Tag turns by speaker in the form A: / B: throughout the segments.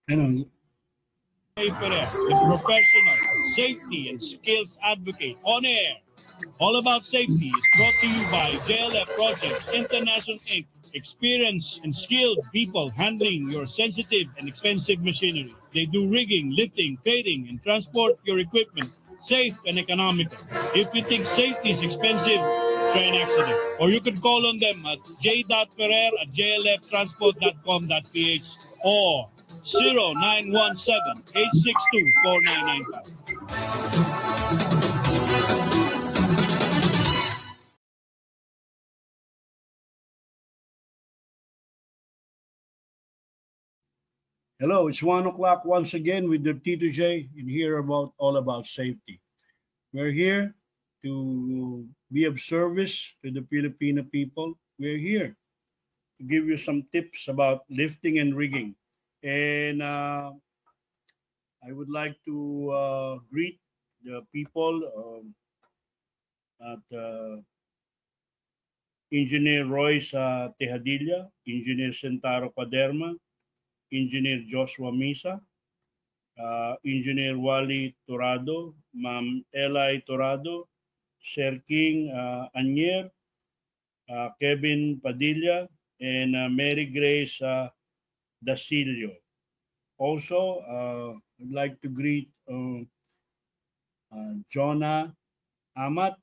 A: Ano?
B: Pereira, the professional safety and skills advocate on air. All About Safety is brought to you by JLF Projects International Inc. Experienced and skilled people handling your sensitive and expensive machinery. They do rigging, lifting, trading, and transport your equipment safe and economical. If you think safety is expensive, try an accident. Or you could call on them at j.ferrer@jlftransport.com.ph or 0917-862-4995.
A: Hello, it's 1 o'clock once again with the Tito J and here about all about safety. We're here to be of service to the Filipino people. We're here to give you some tips about lifting and rigging. And I would like to greet the people at Engineer Royce Tejadilla, Engineer Sentaro Paderma, Engineer Joshua Misa, Engineer Wally Torado, Ma'am Eli Torado, Sir King Anyer, Kevin Padilla, and Mary Grace Dasilio. Also, I'd like to greet Jonah Amat,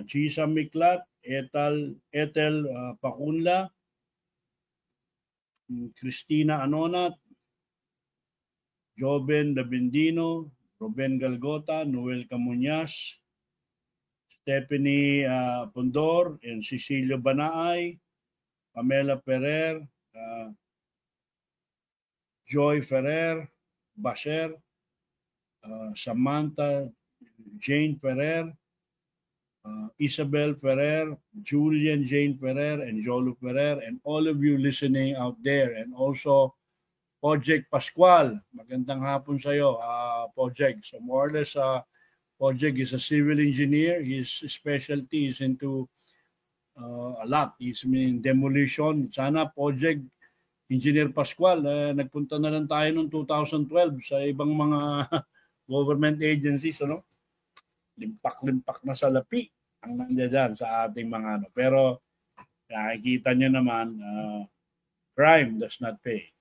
A: Chisa Miklat, Ethel Pacunla, Christina Anonat, Joven Dabindino, Ruben Galgota, Noel Camuñas, Stephanie Pondor, and Cecilio Banaay, Pamela Ferrer, Joy Ferrer, Basher, Samantha Jane Ferrer, Isabel Ferrer, Julian Jane Ferrer, and Jolo Ferrer, and all of you listening out there, and also Project Pascual. Magandang hapon sa iyo, Project. So more or less, Project is a civil engineer. His specialty is into a lot. He's in demolition. Sana Project Engineer Pascual, nagpunta na lang tayo noong 2012 sa ibang mga government agencies, ano? Limpak-limpak na salapi ang nandiyan sa ating mga ano. Pero nakikita nyo naman, crime does not pay.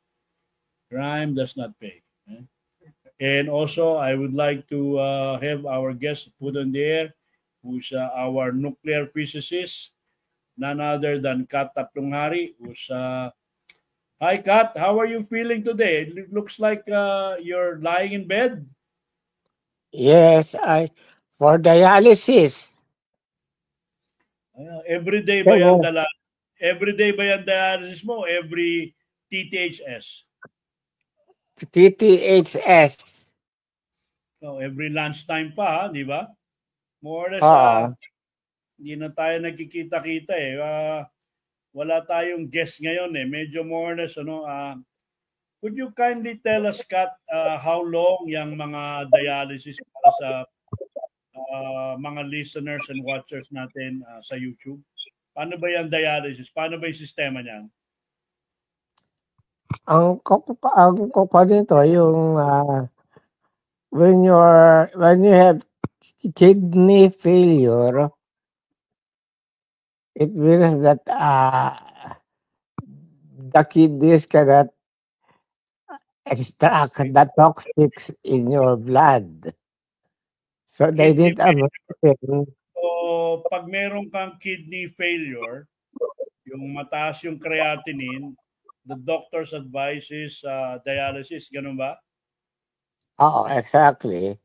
A: Crime does not pay. And also, I would like to have our guest put on the air, who's our nuclear physicist, none other than Kat Taplonghari, who's hi, Kat. How are you feeling today? It looks like you're lying in bed.
C: Yes, for dialysis.
A: Every day ba yan every day ba yan dialysis mo? Every TTHS?
C: TTHS.
A: So, every lunchtime pa, di ba? More or less, hindi na tayo nagkikita-kita eh. Wala tayong guest ngayon eh. Medyo more or less, could you kindly tell us, Kat, how long yung mga dialysis para sa mga listeners and watchers natin sa YouTube? Paano ba yung dialysis? Paano ba yung sistema niyan?
C: Ang ko dito yung when you have kidney failure, it means that the kidneys cannot extract the toxics in your blood. So they need a
A: So, pag meron kang kidney failure, yung mataas yung creatinine, the doctor's advice is dialysis. Ganun ba?
C: Oh, exactly.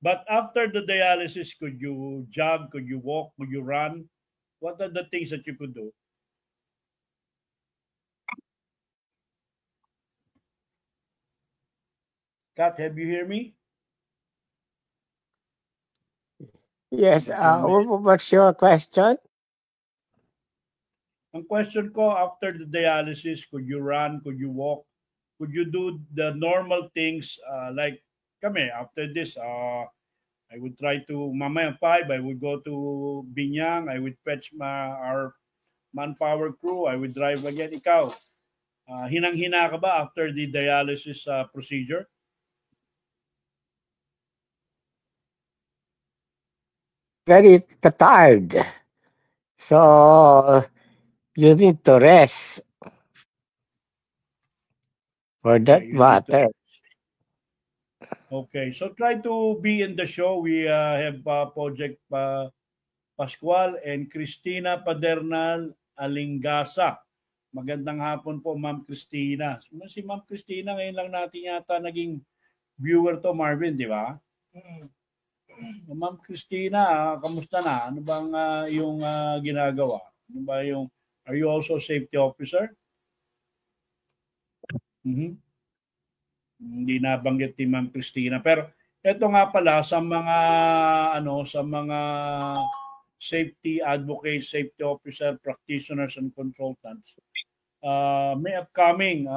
A: But after the dialysis, could you jog? Could you walk? Could you run? What are the things that you could do? Kat, have you hear me?
C: Yes. What's your question?
A: Ang question ko, after the dialysis, could you run? Could you walk? Could you do the normal things like kami, after this, I would try to, mamaya 5, I would go to Binyang, I would fetch our manpower crew, I would drive again. Ikaw, Hinang-hina ka ba after the dialysis procedure?
C: Very tired. So you need to rest for that matter.
A: Okay, so try to be in the show. We have Project Pascual and Cristina Padernal Alingasa. Magandang hapon po, Ma'am Cristina. Si Ma'am Cristina, ngayon lang natin yata naging viewer to, Marvin, di ba? Ma'am Cristina, kamusta na? Ano bang yung ginagawa? Ano ba yung, are you also safety officer? Hindi nabanggit ni Ma'am Cristina. Pero ito nga pala sa mga sa mga safety advocates, safety officer, practitioners and consultants. May upcoming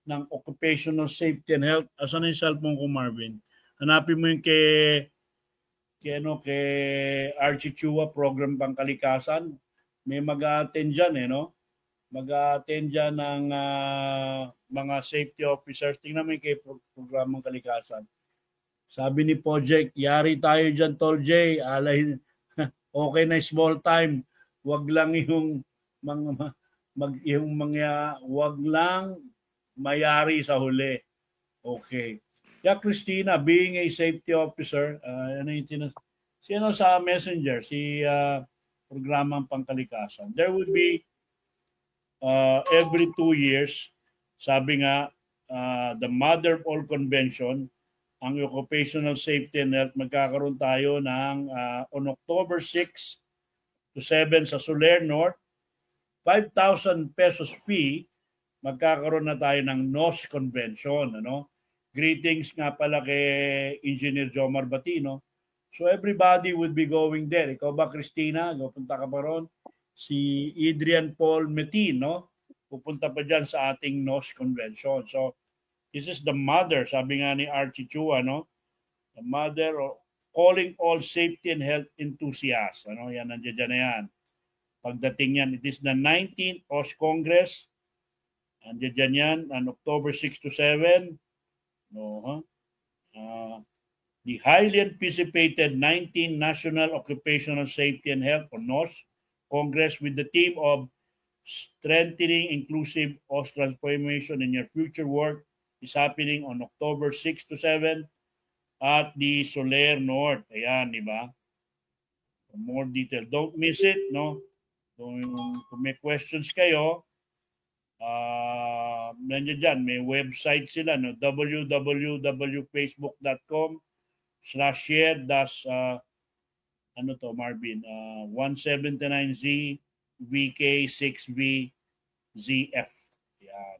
A: ng occupational safety and health. Asan na yung cellphone ko, Marvin? Hanapin mo yung kay Archie Chua, Program Pangkalikasan. May mag-attend dyan, mag-attend dyan ng mga safety officers. Tingnan mo yung kay Programang Kalikasan. Sabi ni Project, yari tayo dyan, Tol J. Alay, okay na small time. Wag lang yung wag lang mayari sa huli. Okay. Kaya Christina, being a safety officer, sino sa messenger, si Programang Pangkalikasan. There would be every 2 years, sabi nga, the Mother of All Convention, ang Occupational Safety and Health, magkakaroon tayo ng on October 6 to 7 sa Soler North, 5,000 pesos fee, magkakaroon na tayo ng NOS Convention. Greetings nga pala kay Engineer Jomar Batino. So everybody would be going there. Ikaw ba, Christina? Pupunta ka pa ron? Si Adrian Paul Metin, pupunta pa dyan sa ating NOS Convention. So this is the mother, sabi nga ni Archie Chua, the mother of calling all safety and health enthusiasts. Yan, nandiyan na yan. Pagdating yan, it is the 19th OS Congress. Nandiyan yan, on October 6 to 7. The highly anticipated 19th National Occupational Safety and Health, or NOS, Congress with the theme of Strengthening Inclusive OS Transformation in Your Future Work is happening on October 6 to 7 at the Soler North. Ayan, di ba? For more detail. Don't miss it, Kung may questions kayo, nandiyan dyan, may website sila, www.facebook.com/share Marvin, 179Z VK6VZF.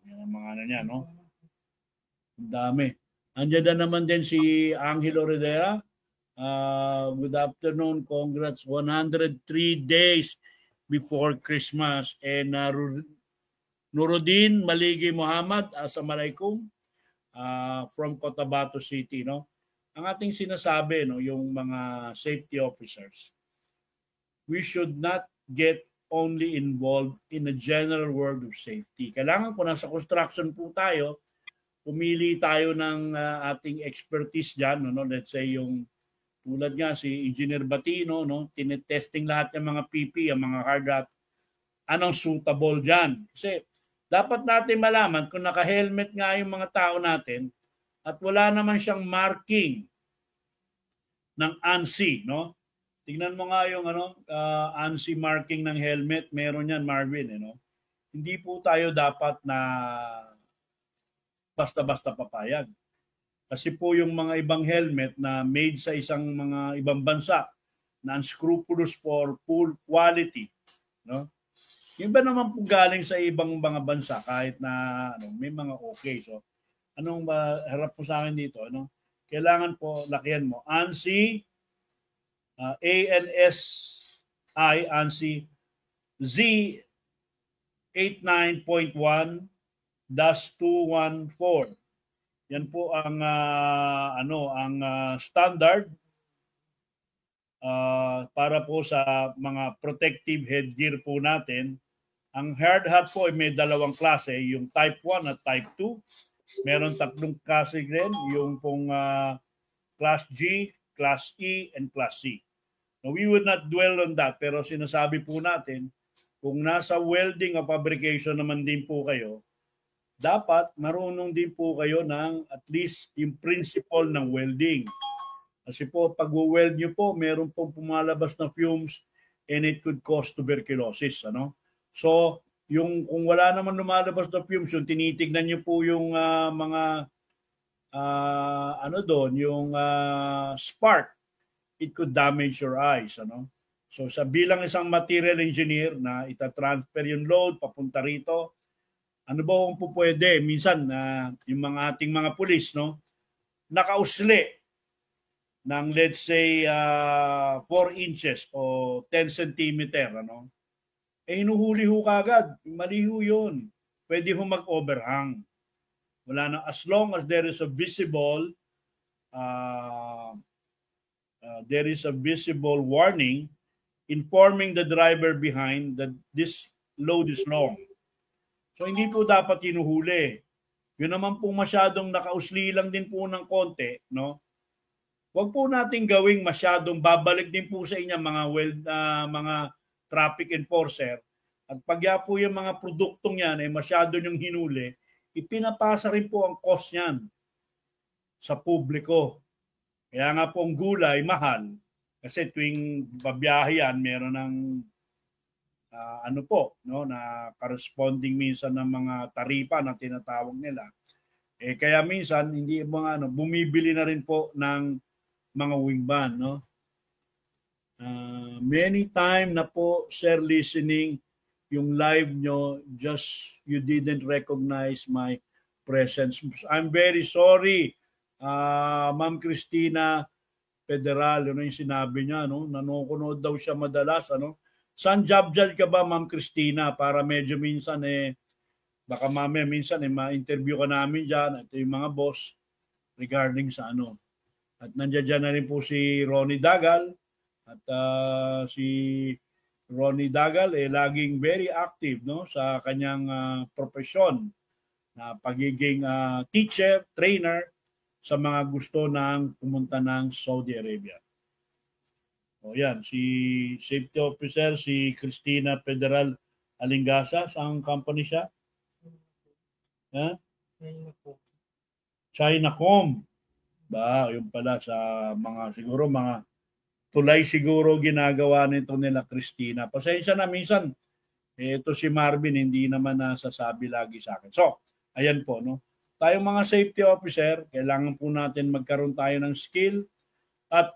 A: Yan ang mga niya, Ang dami. Andiyan na naman din si Angelo Rivera. Good afternoon, congrats. 103 days before Christmas. And Nuruddin Maligi Muhammad, Assalamualaikum, from Cotabato City. Ang ating sinasabi, yung mga safety officers, we should not get only involved in the general world of safety. Kailangan po nasa construction po tayo, pumili tayo ng ating expertise dyan. Let's say yung tulad nga si Engineer Batino, tinetesting lahat ng mga PP, ang mga hard hat, anong suitable dyan. Kasi dapat natin malaman kung naka-helmet nga yung mga tao natin at wala naman siyang marking ng ANSI, Tingnan mo nga yung ANSI marking ng helmet, meron yan, Marvin, Hindi po tayo dapat na basta-basta papayag. Kasi po yung mga ibang helmet na made sa isang mga ibang bansa na unscrupulous for poor quality, Yung ba naman po galing sa ibang mga bansa kahit na may mga okay. So, anong harap po sa akin dito? Kailangan po lakihan mo. ANSI, ANSI, ANSI Z89.1-214. Yan po ang standard para po sa mga protective headgear po natin. Ang hard hat po ay may dalawang klase, yung type 1 at type 2. Meron tatlong klase rin, yung pong class G, class E, and class C. Now, we would not dwell on that, pero sinasabi po natin, kung nasa welding o fabrication naman din po kayo, dapat marunong din po kayo ng at least yung principle ng welding. Kasi po, pag weld nyo po, meron pong pumalabas na fumes and it could cause tuberculosis. Ano? So, kung wala naman lumalabas na fumes, yung tinitignan nyo po yung mga yung spark, it could damage your eyes. Ano? So, sa bilang isang material engineer na itatransfer yung load papunta rito, ano ba kung po pwede? Minsan, yung mga ating mga pulis, no, nakausli ng let's say 4 inches o 10 centimeter, ano, hinuhuli ho kagad. Mali ho yun. Pwede ho mag-overhang. Wala na. As long as there is a visible warning informing the driver behind that this load is long. So hindi po dapat hinuhuli. Yun naman po masyadong nakausli lang din po ng konti, no? Huwag po nating gawing masyadong babalik din po sa inyo mga traffic enforcer. At pagya po yung mga produktong yan ay masyado nyong hinuli, ipinapasa rin po ang cost niyan sa publiko. Kaya nga po ang gulay mahal. Kasi tuwing babiyahe yan, meron ng na corresponding minsan ng mga taripa na tinatawag nila. Kaya minsan hindi bumibili na rin po ng mga wingman, no? Many time na po, sir, listening yung live nyo, just you didn't recognize my presence. I'm very sorry, Ma'am Cristina Federal, yung sinabi niya, no? Nanonood daw siya madalas, ano? Saan job ka ba, Ma'am Cristina? Para medyo minsan baka mamaya minsan ma-interview ka namin dyan. Ito yung mga boss regarding sa ano. At nandiyan na rin po si Ronnie Dagal. At si Ronnie Dagal laging very active, no, sa kanyang profesyon na pagiging teacher, trainer sa mga gusto ng pumunta ng Saudi Arabia. O yan, si safety officer, si Cristina Federal Alingasa. Saan company siya? Chinacom. Ba, yung pala sa mga tulay siguro ginagawa nito nila Cristina. Pasensya na minsan. Ito si Marvin, hindi naman nasasabi lagi sa akin. So, ayan po, no? Tayong mga safety officer, kailangan po natin magkaroon tayo ng skill at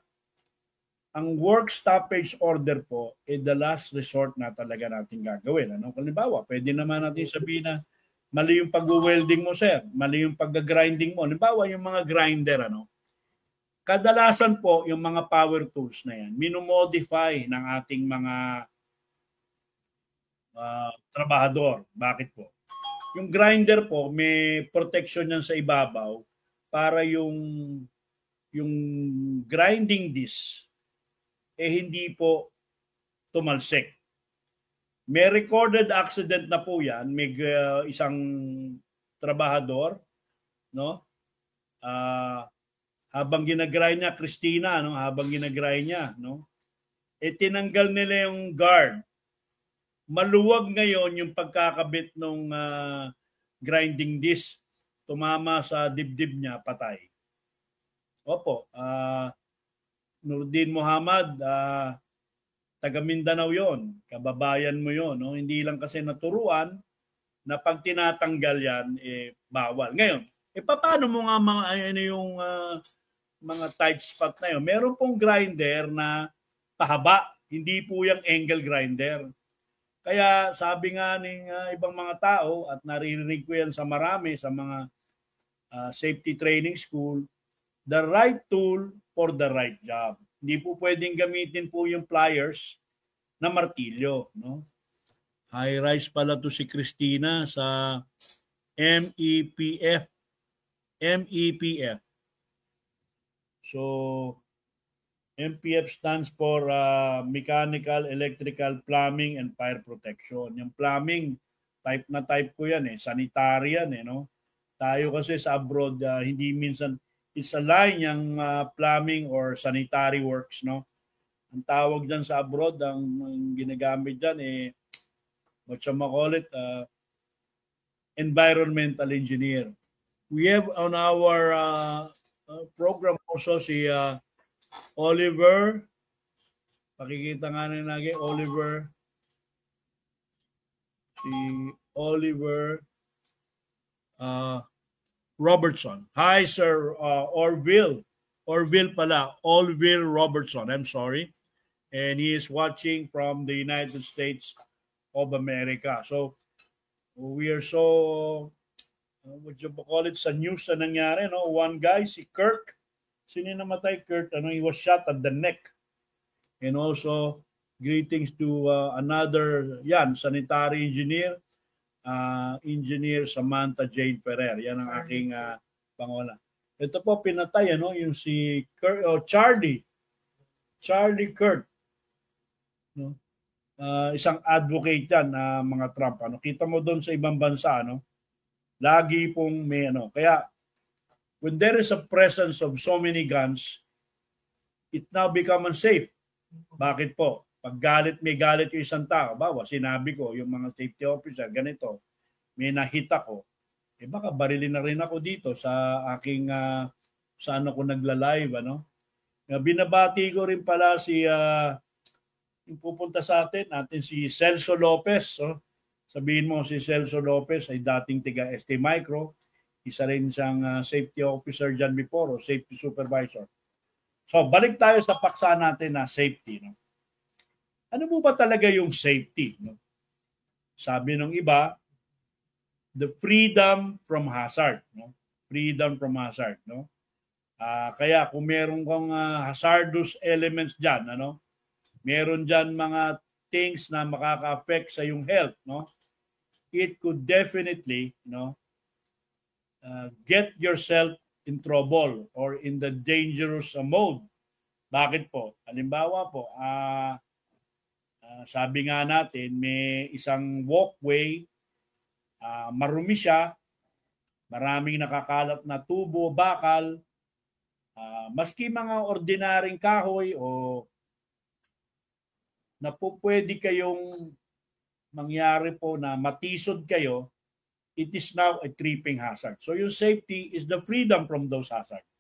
A: ang work stoppage order po the last resort na talaga natin gagawin. Ano? Halimbawa, pwede naman natin sabihin na mali yung pag-welding mo, sir. Mali yung pag-grinding mo. Halimbawa, yung mga grinder, ano? Kadalasan po, yung mga power tools na yan, minomodify ng ating mga trabahador. Bakit po? Yung grinder po, may protection yan sa ibabaw para yung grinding disc hindi po tumalsik. May recorded accident na po yan. May isang trabahador, no? Habang ginagrind niya, Cristina, no? Habang ginagrind niya, no? Tinanggal nila yung guard. Maluwag ngayon yung pagkakabit ng grinding disc. Tumama sa dibdib niya, patay. Opo, Nurdin Muhammad, taga Mindanao yon, kababayan mo yon, no? Hindi lang kasi naturuan na pag tinatanggal yan, bawal. Ngayon, paano mo nga mga tight spot na yun? Meron pong grinder na pahaba, hindi po yung angle grinder. Kaya sabi nga ng ibang mga tao, at naririnig ko yan sa marami, sa mga safety training school, the right tool for the right job. Hindi po pwedeng gamitin po yung pliers na martilyo, no? High rise pala to si Cristina sa MEPF. So, MPF stands for Mechanical, Electrical, Plumbing, and Fire Protection. Yung plumbing, type na type ko yan eh. Sanitary yan eh, no? Tayo kasi sa abroad, hindi minsan, it's a line yung plumbing or sanitary works, no? Ang tawag dyan sa abroad, ang ginagamit dyan eh, whatchamacallit, environmental engineer. We have on our program also si Oliver, pakikita nga na lagi, Oliver Robertson. Hi, Sir Orville Robertson, I'm sorry. And he is watching from the United States of America. So, we are so, what you call it, sa news na nangyari, no? One guy, si Kirk, sino namatay? Kurt, he was shot at the neck. And also, greetings to another, sanitary engineer, Engineer Samantha Jane Ferrer. Yan ang aking pangalan. Ito po, pinatay, yung si Kurt, Charlie Kurt. No? Isang advocate yan, mga Trump. Kita mo doon sa ibang bansa, lagi pong may, kaya, when there is a presence of so many guns, it now become unsafe. Bakit po? Pag may galit yung isang tao, bawa, sinabi ko, yung mga safety officer, ganito, may nahita ko, baka barilin na rin ako dito sa aking, saan ako nagla-live, Binabati ko rin pala si, yung pupunta sa natin si Celso Lopez. Sabihin mo si Celso Lopez ay dating tiga ST Micro. Isa rin siyang safety officer dyan before o safety supervisor. So, balik tayo sa paksa natin na safety. Ano po ba talaga yung safety? Sabi ng iba, the freedom from hazard. Freedom from hazard. Kaya kung meron kang hazardous elements dyan, meron dyan mga things na makaka-affect sa yung health. It could definitely, get yourself in trouble or in the dangerous mode. Bakit po? Halimbawa po, sabi nga natin, may isang walkway, marumi siya, maraming nakakalat na tubo, bakal, maski mga ordinaryong kahoy o na po pwede kayong mangyari po na matisod kayo, it is now a tripping hazard. So yung safety is the freedom from those hazards.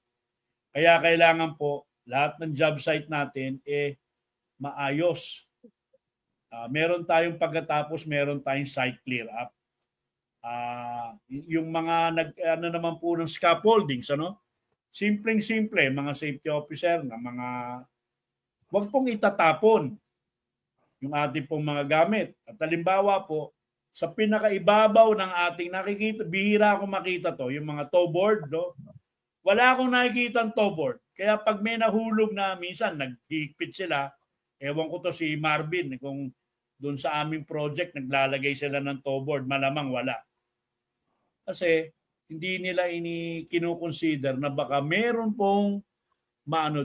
A: Kaya kailangan po lahat ng job site natin maayos. Meron tayong pagkatapos, meron tayong site clear up. Yung mga naman po ng scaffoldings, simpleng-simple, mga safety officer na mga wag pong itatapon yung ating pong mga gamit. At halimbawa po, sa pinakaibabaw ng ating nakikita, bihira akong makita to, yung mga toe board, wala akong nakikita ang toe board. Kaya pag may nahulog na minsan, naghihigpit sila, ewan ko to si Marvin, kung doon sa aming project, naglalagay sila ng toe board, malamang wala. Kasi hindi nila kinukonsider na baka meron pong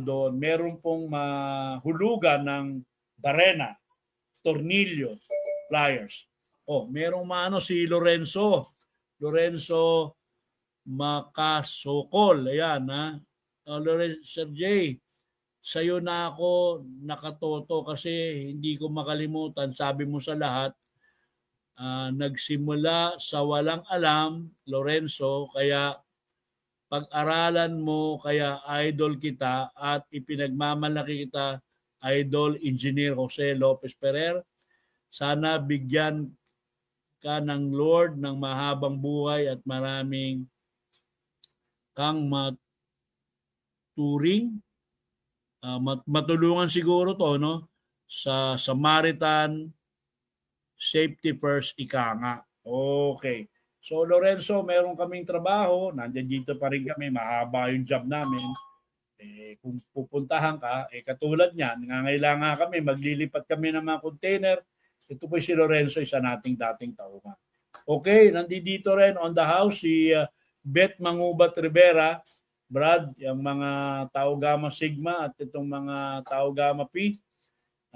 A: doon, meron pong mahulugan ng barena, tornilyo, pliers. Merong si Lorenzo Makasokol. Ayan, Sir J, sa'yo na ako nakatoto kasi hindi ko makalimutan. Sabi mo sa lahat, nagsimula sa walang alam, Lorenzo, kaya pag-aralan mo, kaya idol kita at ipinagmamalaki kita, Idol Engineer Jose Lopez Ferrer. Sana bigyan ka ng Lord ng mahabang buhay at maraming kang maturing. Matulungan siguro to, sa Samaritan Safety First ika nga. Okay. So Lorenzo, meron kaming trabaho, nandiyan dito pa rin kami, mahaba yung job namin. Kung pupuntahan ka, katulad niyan, nangangailangan kami, maglilipat kami ng mga container. Ito po si Lorenzo, isa nating dating tauhan. Okay, nandito rin on the house si Beth Mangubat Rivera. Brad, yung mga Tau Gamma Sigma at itong mga Tau Gamma Pi.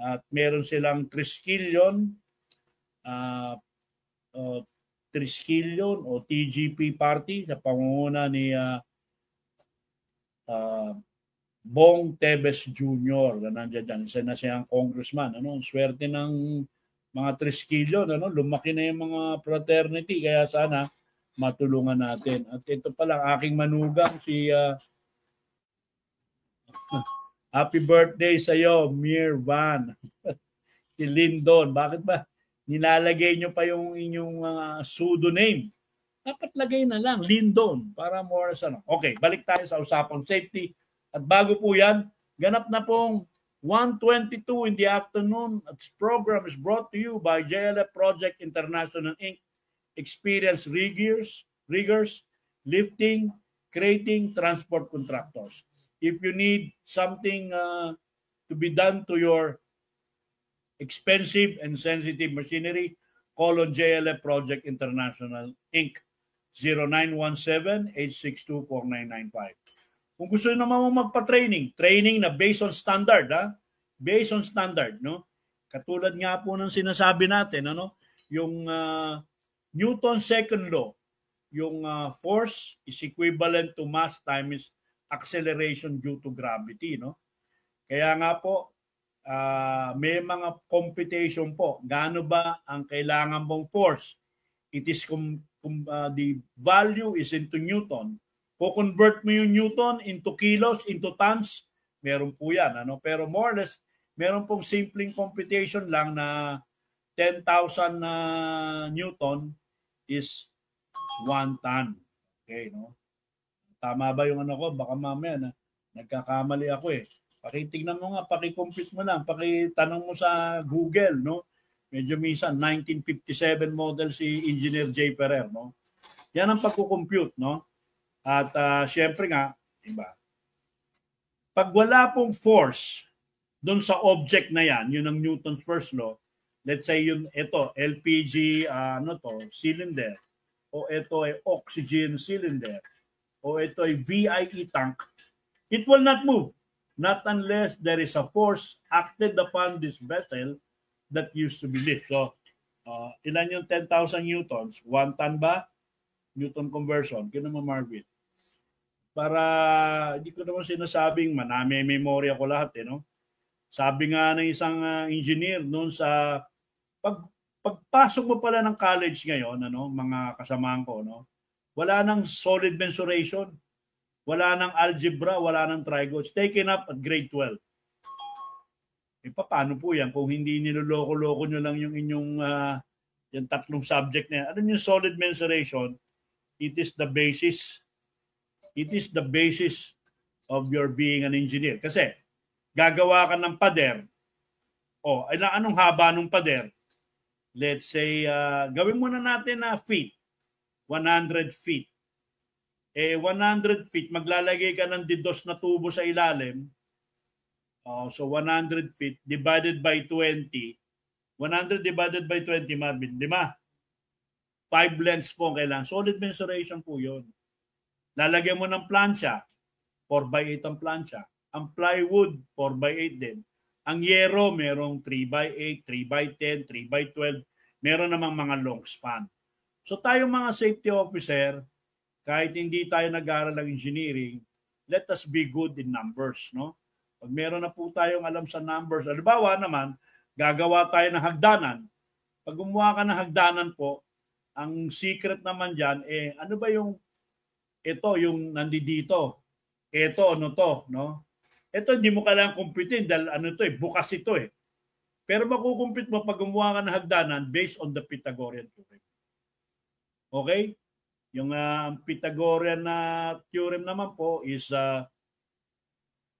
A: At meron silang Triskelion, Triskelion o TGP Party sa pangunguna ni Bong Tebes Jr. Nandiyan dyan. Isa na siyang congressman. Swerte ng mga Triskelion. Lumaki na yung mga fraternity. Kaya sana matulungan natin. At ito pala aking manugang si happy birthday sa iyo, Mirvan. Si Lindon. Bakit ba nilalagay nyo pa yung inyong pseudonym? Dapat lagay na lang, Lindon, para more sa Okay, balik tayo sa usapang safety. At bago po yan, ganap na pong 1:22 in the afternoon. This program is brought to you by JLF Project International Inc. Experienced riggers, lifting, crating, transport contractors. If you need something to be done to your expensive and sensitive machinery, call on JLF Project International Inc. 0917-862-4995. Kung gusto naman mo magpa-training, training na based on standard, based on standard, no? Katulad nga po ng sinasabi natin, yung Newton's second law, yung force is equivalent to mass times acceleration due to gravity, no? Kaya nga po, may mga computation po. Gaano ba ang kailangan mong force? It is the value is into Newton. Convert mo yung Newton into kilos, into tons, meron po yan. Pero more or less, meron pong simpleng computation lang na 10,000 Newton is 1 ton. Okay, no? Tama ba yung ko? Baka mamaya nagkakamali ako eh. Pakitignan mo nga, pakicompute mo lang, pakitanong mo sa Google, no? Medyo minsan 1957 model si Engineer J. Ferrer, no? Yan ang pagko-compute, no? At syempre nga, diba? Pag wala pong force doon sa object na yan, yun ang Newton's first law. Let's say ito LPG cylinder, o ito ay oxygen cylinder, o ito ay VIE tank. It will not move. Not unless there is a force acted upon this vessel that used to be lift. So, ilan yung 10,000 newtons? 1 ton ba? Newton conversion. Kino mo, Marvin? Para, hindi ko naman sinasabing maname-memorya ko lahat, no? Sabi nga ng isang engineer noon sa pagpasok mo pala ng college ngayon, mga kasamahan ko, wala nang solid mensuration, wala nang algebra, wala nang trigo. It's taken up at grade 12. Paano po yan kung hindi niloloko-loko nyo lang yung inyong yung tatlong subject na yan? Ano yung solid mensuration? It is the basis. It is the basis of your being an engineer. Kasi gagawa ka ng pader. Anong haba ng pader? Let's say, gawin muna natin na feet. 100 feet. 100 feet, maglalagay ka ng didos na tubo sa ilalim. So 100 feet divided by 20. 100 divided by 20, Marvin, 5 lengths po ang kailangan. Solid mensuration po yun. Lalagyan mo ng plancha, 4x8 ang plancha. Ang plywood, 4x8 din. Ang yero, merong 3x8, 3x10, 3x12. Meron namang mga long span. So tayo mga safety officer, kahit hindi tayo nag-aaral ng engineering, let us be good in numbers, no? Pag meron na po tayong alam sa numbers, halimbawa naman, gagawa tayo ng hagdanan. Pag gumawa ka ng hagdanan po, ang secret naman dyan, ano ba yung yung nandito? Ito, no? Ito, hindi mo kailangan kumpitin dahil bukas ito eh. Pero makukumpit mo pag gumawa ka ng hagdanan based on the Pythagorean theorem. Okay? Yung Pythagorean theorem naman po is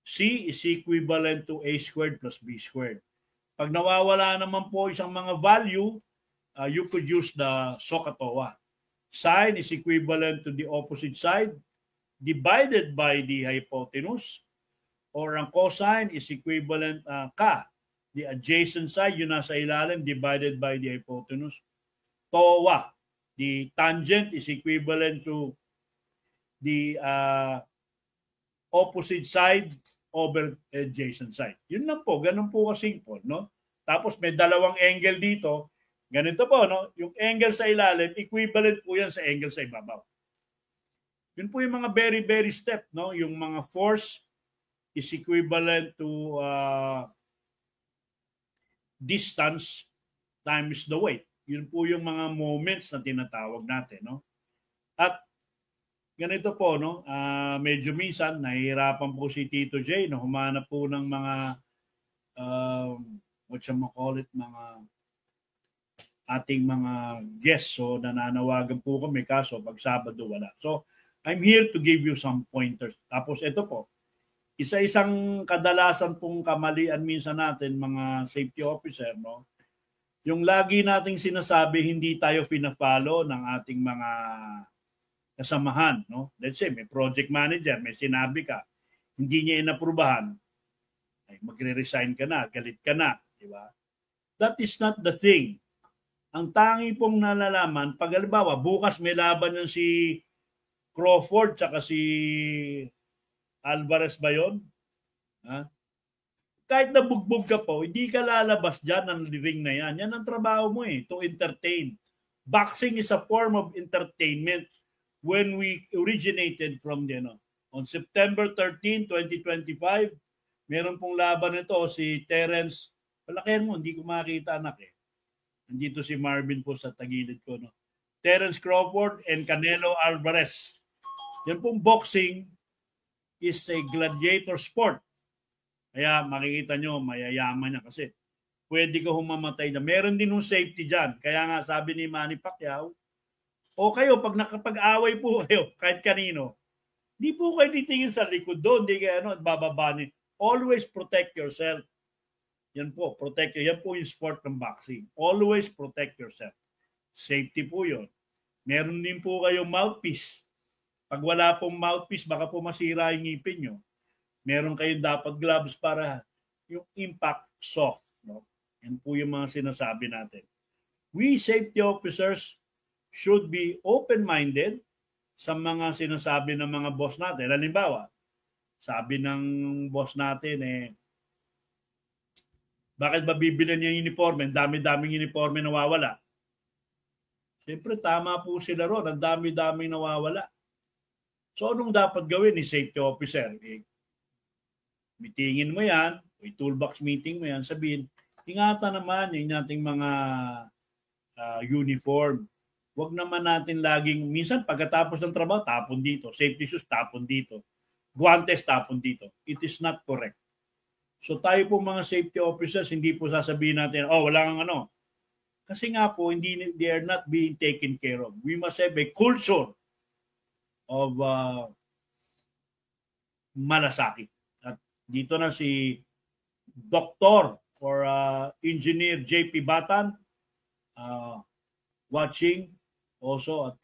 A: C is equivalent to A squared plus B squared. Pag nawawala naman po isang mga value, you could use the SOHCAHTOA. Sine is equivalent to the opposite side divided by the hypotenuse, or ang cosine is equivalent the adjacent side, yun nasa ilalim, divided by the hypotenuse. TOA, the tangent is equivalent to the opposite side over adjacent side. Yun lang po, ganun po kasimple, no? Tapos may dalawang angle dito. Ganito po, no? Yung angle sa ilalim, equivalent po yan sa angle sa ibabaw. Yun po yung mga very, very step, no? Yung mga force is equivalent to distance times the weight. Yun po yung mga moments na tinatawag natin, no? At ganito po, no? Medyo minsan nahihirapan po si Tito J na humanap po ng mga mga ating mga guests. So nananawagan po kami, kaso pag Sabado wala. So I'm here to give you some pointers. Tapos ito po, isa-isang kadalasan pong kamalian minsan natin mga safety officer, no? Yung lagi nating sinasabi, hindi tayo pina-follow ng ating mga kasamahan, no? Let's say may project manager, may sinabi ka, hindi niya inaprubahan, ay magre-resign ka na, galit ka na, di ba? That is not the thing. Ang tangi pong nalalaman, pag halimbawa, bukas may laban yung si Crawford tsaka si Alvarez ba yun? Ha? Kahit nabugbog ka po, hindi ka lalabas dyan ng ring na yan. Yan ang trabaho mo to entertain. Boxing is a form of entertainment when we originated from on September 13, 2025, meron pong laban nito si Terence, palakihan mo, hindi ko makita anak Nandito si Marvin po sa tagilid ko, no? Terence Crawford and Canelo Alvarez. Yan pong boxing is a gladiator sport. Kaya makikita nyo, mayayaman niya kasi pwede ka humamatay na. Meron din yung safety dyan. Kaya nga sabi ni Manny Pacquiao, o kayo, pag nakapag-away po kayo, kahit kanino, di po kayo titingin sa likod doon, di kayo bababanin. Always protect yourself. Yan po, protect. Yan po yung sport ng boxing. Always protect yourself. Safety po yun. Meron din po kayong mouthpiece. Pag wala pong mouthpiece, baka po masira yung ngipin nyo. Meron kayong dapat gloves para yung impact soft. No? Yan po yung mga sinasabi natin. We safety officers should be open-minded sa mga sinasabi ng mga boss natin. Halimbawa, sabi ng boss natin, bakit ba bibilan niya yung uniforme? Dami-daming uniforme nawawala. Siyempre, tama po sila ron. Ang dami-daming nawawala. So, anong dapat gawin ni safety officer? Meetingin mo yan, toolbox meeting mo yan, sabihin, ingatan naman yung ating mga uniform. Huwag naman natin laging, minsan pagkatapos ng trabaho, tapon dito. Safety shoes, tapon dito. Guantes, tapon dito. It is not correct. So tayo po mga safety officers, hindi po sasabihin natin, wala kang ano. Kasi nga po, they are not being taken care of. We must have a culture of malasakit. At dito na si Dr. or Engineer JP Batan watching also at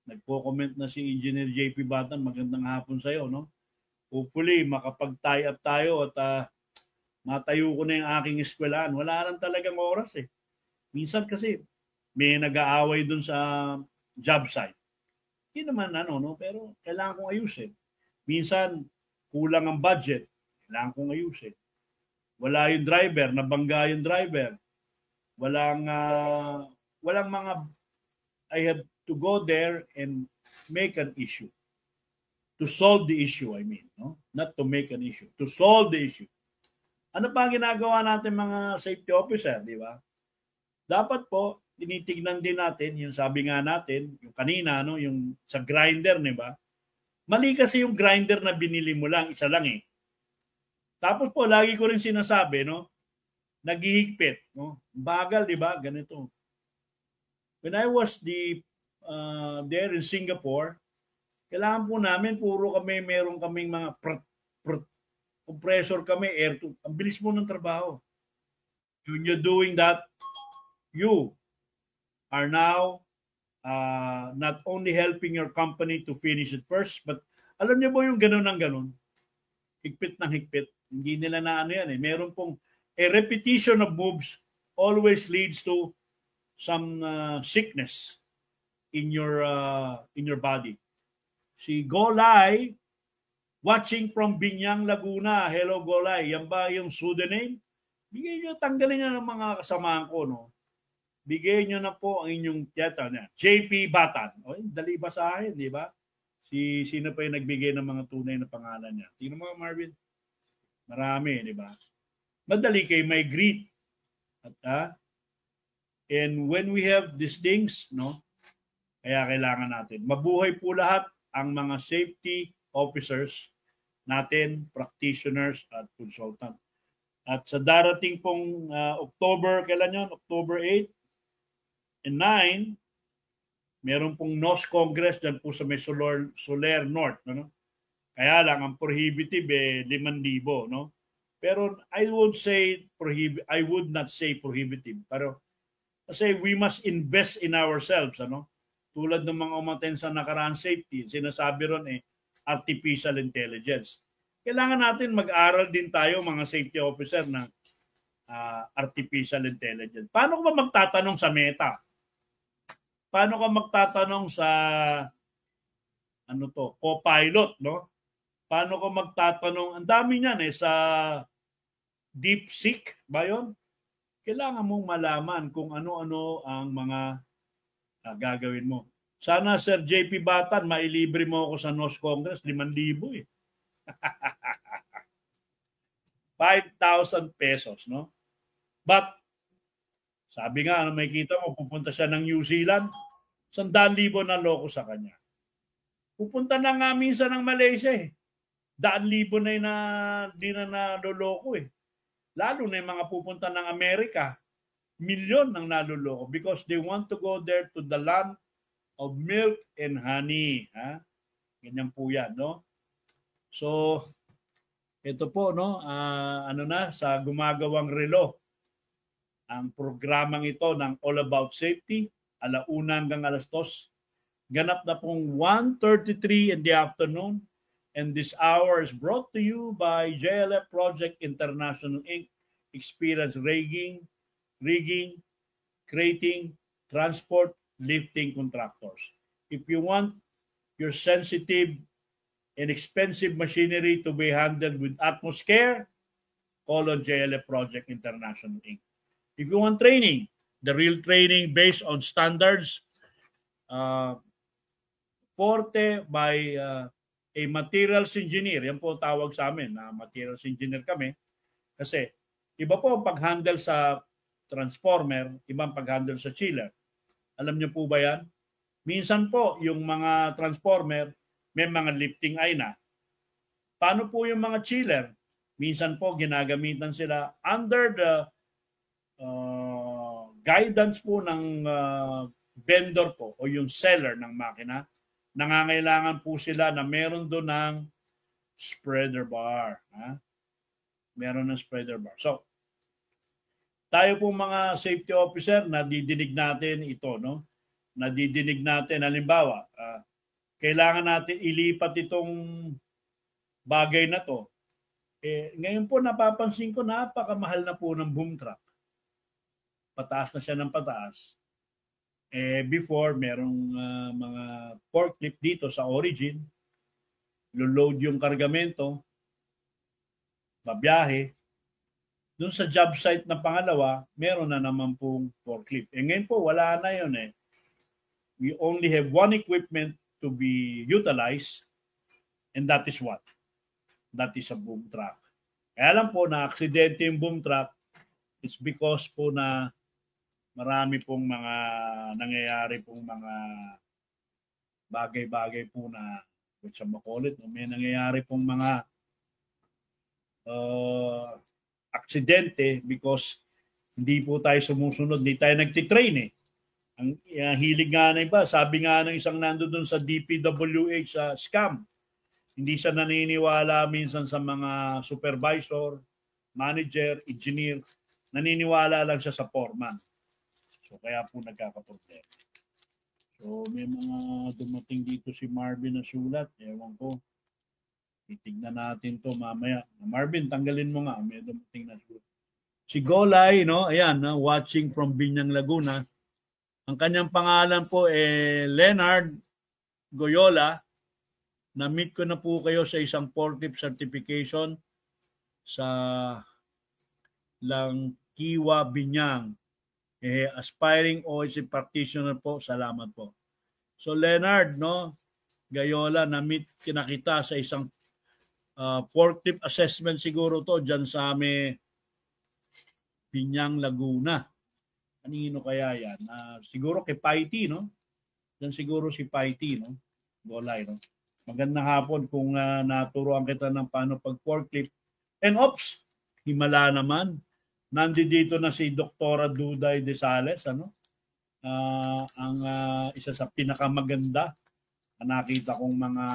A: nagpo-comment na si Engineer JP Batan. Magandang hapon sa iyo, no? Hopefully, makapag-tie up tayo at matayo ko na yung aking eskwelahan. Wala lang talagang oras Minsan kasi may nag-aaway dun sa job site. Hindi naman no? Pero kailangan kong ayusin. Minsan, kulang ang budget. Kailangan kong ayusin. Wala yung driver, nabangga yung driver. Walang mga, I have to go there and make an issue. To solve the issue, I mean, no? Not to make an issue. To solve the issue. Ano pa ang ginagawa natin mga safety officer, di ba? Dapat po, tinitignan din natin, yung sabi nga natin, yung kanina, no? Yung sa grinder, di ba? Mali kasi yung grinder na binili mo lang, isa lang Tapos po, lagi ko rin sinasabi, no? Naghihigpit, no? Bagal, di ba? Ganito. When I was there in Singapore, kailangan po namin, meron kaming mga compressor kami, air tube. Ang bilis mo ng trabaho. When you're doing that, you are now not only helping your company to finish it first, but alam niyo po yung ganun ng ganun. Higpit ng higpit. Hindi nila na yan Meron pong a repetition of moves always leads to some sickness in your body. Si Golai Watching from Binyang, Laguna. Hello, Golay. Yan ba yung pseudonym? Bigay nyo, tanggalin nyo ng mga kasamahan ko, no? Bigay nyo na po ang inyong tiyata na. JP Batan. O, dali ba sa akin, di ba? Sino pa yung nagbigay ng mga tunay na pangalan niya? Tingnan mo, Marvin. Marami, di ba? Madali kayo may greet. And when we have these things, no? Kaya kailangan natin. Mabuhay po lahat ang mga safety officers natin, practitioners at consultant. At sa darating pong October, kailan yun? October 8 and 9, meron pong NOS Congress dyan po sa may Soler North. No? Kaya lang, ang prohibitive 5,000. No? Pero I would not say prohibitive. Pero kasi we must invest in ourselves. Ano? Tulad ng mga umaten sa nakaraan safety, sinasabi ron artificial intelligence. Kailangan natin mag-aral din tayo mga safety officer ng artificial intelligence. Paano ka magtatanong sa Meta? Paano ka magtatanong sa Copilot, no? Paano ka magtatanong? Ang dami niyan sa DeepSeek ba 'yon? Kailangan mong malaman kung ano-ano ang mga gagawin mo. Sana Sir JP Batan, mailibre mo ako sa NOS Congress, 5,000 5,000 pesos, no? But, sabi nga, may kita mo, pupunta siya ng New Zealand, 100,000 na loko sa kanya. Pupunta na nga minsan ng Malaysia 100,000 na di na naloloko Lalo na yung mga pupunta ng Amerika, milyon ang naloloko because they want to go there to the land of milk and honey. Ganyan po yan, no? So, ito po, no? Sa gumagawang relo, ang programang ito ng All About Safety, 1:00 hanggang 2:00. Ganap na pong 1:33 in the afternoon. And this hour is brought to you by JLF Project International Inc. Experience rigging, creating, transport, lifting contractors. If you want your sensitive and expensive machinery to be handled with utmost care, call on JLF Project International Inc. If you want training, the real training based on standards, Forte by a materials engineer. Yan po tawag sa amin na materials engineer kami. Kasi iba po ang pag-handle sa transformer, ibang pag-handle sa chiller. Alam niyo po ba yan? Minsan po, yung mga transformer, may mga lifting eye na. Paano po yung mga chiller? Minsan po, ginagamitan sila under the guidance po ng vendor po o yung seller ng makina. Nangangailangan po sila na meron doon ng spreader bar. Meron ng spreader bar. So, tayo po mga safety officer, nadidinig natin ito, no? Nadidinig natin, halimbawa, kailangan natin ilipat itong bagay na to. Ngayon po napapansin ko, napakamahal na po ng boom truck. Pataas na siya ng pataas. Before, merong mga forklift dito sa Origin, load yung kargamento, babiyahe. Doon sa job site na pangalawa, meron na naman pong forklift. Ngayon po, wala na yun We only have one equipment to be utilized, and that is what? That is a boom truck. Kaya lang po na aksidente yung boom truck, it's because po na marami pong mga nangyayari pong mga bagay-bagay po na which I'm call it, may nangyayari pong mga aksidente because hindi po tayo sumusunod, hindi tayo nagtitrain Ang hilig nga na iba, sabi nga ng isang nando doon sa DPWH sa scam, hindi siya naniniwala minsan sa mga supervisor, manager, engineer, naniniwala lang siya sa foreman. So kaya po nagkakaproblema. So may mga dumating dito si Marvin na sulat, ewan ko. Titignan natin to mamaya. Marvin, tanggalin mo nga, may dumating na sulat. Si Golay, no? Ayan, watching from Binyang, Laguna. Ang kanyang pangalan po Leonard Goyola. Na-meet ko na po kayo sa isang forklift certification sa Langkiwa, Binyang. Aspiring OIC practitioner po. Salamat po. So Leonard, no? Gayola, na-meet kita sa isang forklift assessment siguro to dyan sa Binyang, Laguna. Kanino kaya yan? Siguro kay Paiti, no? Yan siguro si Paiti, no? Golay, no? Magandang hapon kung naturuan kita ng paano pag-forklift. And ops, himala naman. Nandito na si Dr. Duday de Sales, ano? Ang isa sa pinakamaganda na nakita kong mga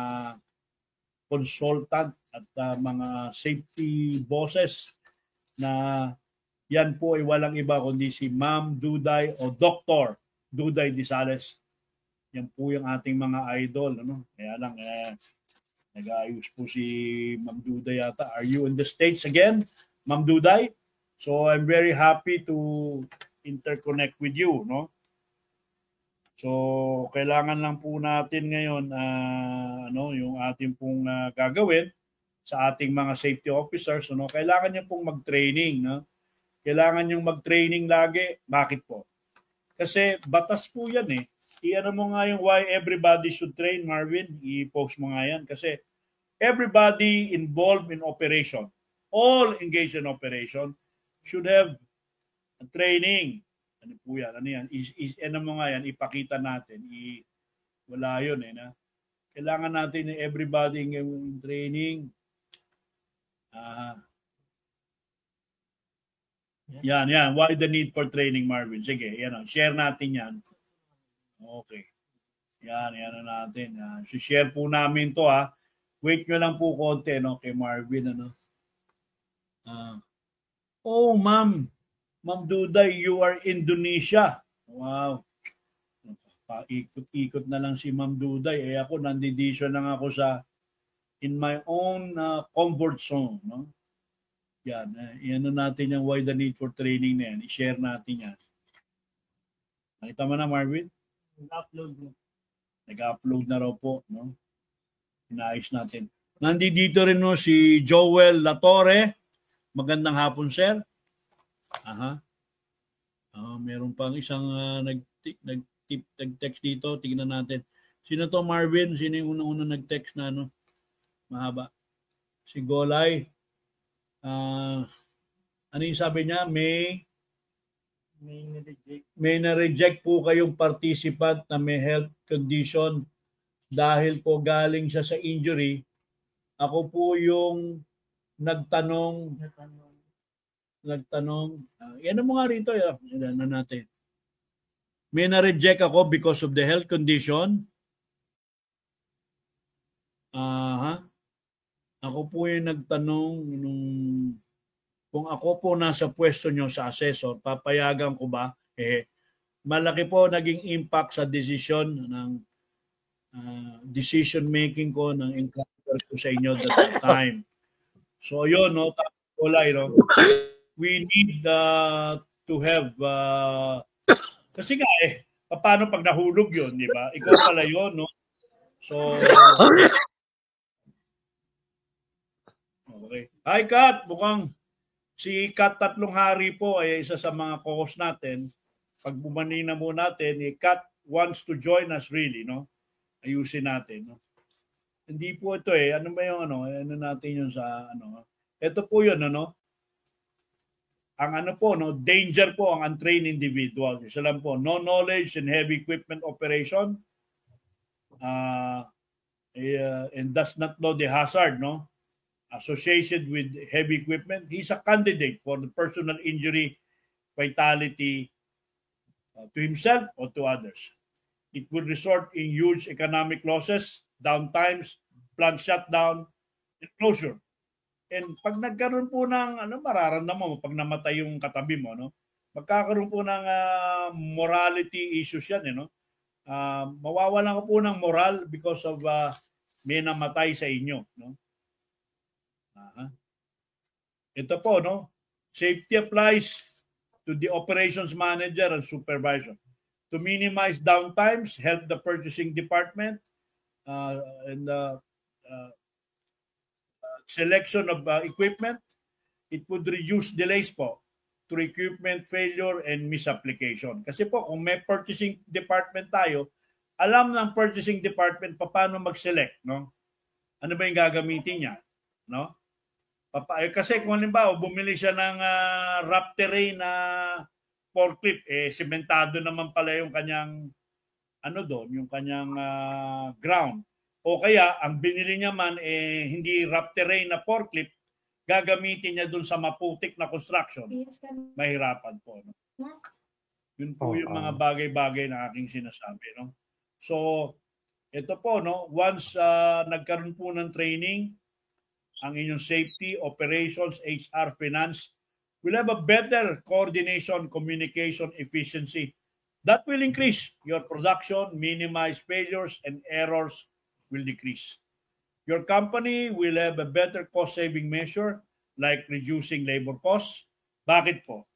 A: consultant at mga safety bosses na yan po ay walang iba kundi si Ma'am Duday o Dr. Duday de Sales. Yan po yung ating mga idol. Ano? Kaya lang, nag-aayos po si Ma'am Duday yata. Are you in the States again, Ma'am Duday? So I'm very happy to interconnect with you. No? So kailangan lang po natin ngayon yung ating pong gagawin sa ating mga safety officers. No? Kailangan niyo pong mag-training. No? Kailangan niyong mag-training lagi. Bakit po? Kasi batas po yan eh. I-ano mo nga yung why everybody should train, Marvin. I-post mo nga yan. Kasi everybody involved in operation, all engaged in operation, should have training. Ano po yan? Ano yan? Ano mo nga yan? Ipakita natin. Wala yun eh. Na? Kailangan natin everybody in training. Yan. Why the need for training, Marvin? Sige, yan. Share natin yan. Okay. Yan na natin. Share po namin to ha. Wait nyo lang po konti kay Marvin. Oh, Ma'am Duday, you are Indonesia. Wow. Paikot-ikot na lang si Ma'am Duday. Ako, nandito lang ako in my own comfort zone. No? Yan. Yan na natin yung why the need for training na yan. I-share natin yan. Nakita mo na, Marvin? Nag-upload na raw po. No? Inaayos natin. Nandito rin si Joel Latore. Magandang hapon, sir. Meron pang isang nag-text dito. Tingnan natin. Sino to, Marvin? Sino yung unang-unang nag-text na mahaba? Si Golay. Ano yung sabi niya? May na-reject po kayong participant na may health condition dahil po galing siya sa injury. Ako po yung nagtanong. Yan mo nga rito. Yan na natin. May na-reject ako because of the health condition. Ako po yung nagtanong kung ako po nasa pwesto nyo sa assessor, papayagan ko ba? Malaki po naging impact sa decision making ko ng encounter ko sa inyo that time. So yun, we need to have kasi nga paano pag nahulog yun, di ba? Ikaw pala yun, no? So okay. Hi, Kat. Mukhang si Kat Tatlong Hari po ay isa sa mga co-host natin. Pag bumani na mo natin, Kat wants to join us really, no? Ayusin natin, no? Hindi po ito ano ba yung ano natin yung sa ito po yun, ang danger po ang untrained individual. Isa lang po, no knowledge in heavy equipment operation and does not know the hazard, no? Associated with heavy equipment, he's a candidate for the personal injury fatality to himself or to others. It would result in huge economic losses, downtimes, plant shutdown, and closure. And pag nagkaroon po ng mararamdaman mo pag namatay yung katabi mo, magkakaroon po ng morality issues yan, mawawalan ko po ng moral because of may namatay sa inyo, Ito po, safety applies to the operations manager and supervisor. To minimize downtimes, help the purchasing department and selection of equipment. It would reduce delays po through equipment failure and misapplication. Kasi po, kung may purchasing department tayo, alam ng purchasing department paano mag-select, no? Ano ba yung gagamitin niya, no? Kasi kung halimbawa, bumili siya ng rough terrain na forklift, sementado naman pala yung kanyang yung kanyang ground. O kaya, ang binili niya man hindi rough terrain na forklift, gagamitin niya dun sa maputik na construction, mahirapan po. No? Yun po yung mga bagay-bagay na aking sinasabi. No? So, ito po, no? Once nagkaroon po ng training, ang inyong safety, operations, HR, finance, will have a better coordination, communication, efficiency. That will increase your production, minimize failures, and errors will decrease. Your company will have a better cost-saving measure like reducing labor costs. Bakit po?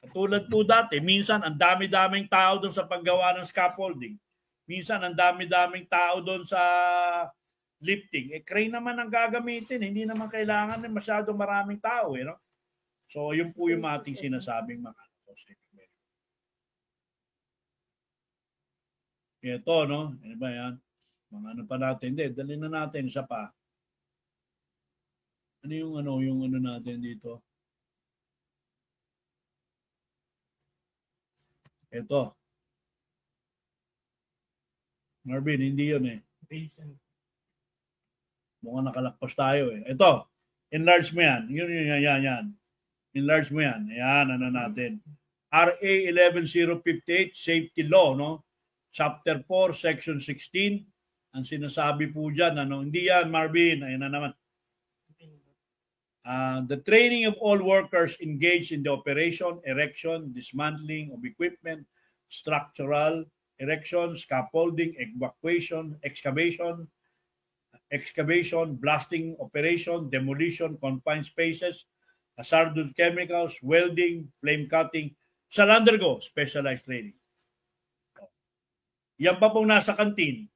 A: Katulad po dati, minsan ang dami-daming tao doon sa paggawa ng scaffolding. Minsan ang dami-daming tao doon sa lifting. Crane naman ang gagamitin. Hindi naman kailangan ng masyadong maraming tao. No? So, yun po yung ating sinasabing mga cost-saving measure. Ito, no? Ano ba yan? Mga ano pa natin. Hindi, dali na natin isa pa. Ano yung ano natin dito? Ito. Marvin, hindi yun eh. Mukhang nakalakpas tayo eh. Ito. Enlarge mo yan. Yan. Enlarge mo yan. Ayan, ano natin. RA 11058, Safety Law, no? Chapter 4, Section 16. Ang sinasabi po dyan, hindi yan, Marvin, ayun na naman. The training of all workers engaged in the operation, erection, dismantling of equipment, structural erection, scaffolding, excavation, blasting operation, demolition, confined spaces, hazardous chemicals, welding, flame cutting, shall undergo specialized training. Yan pa pong nasa kantin.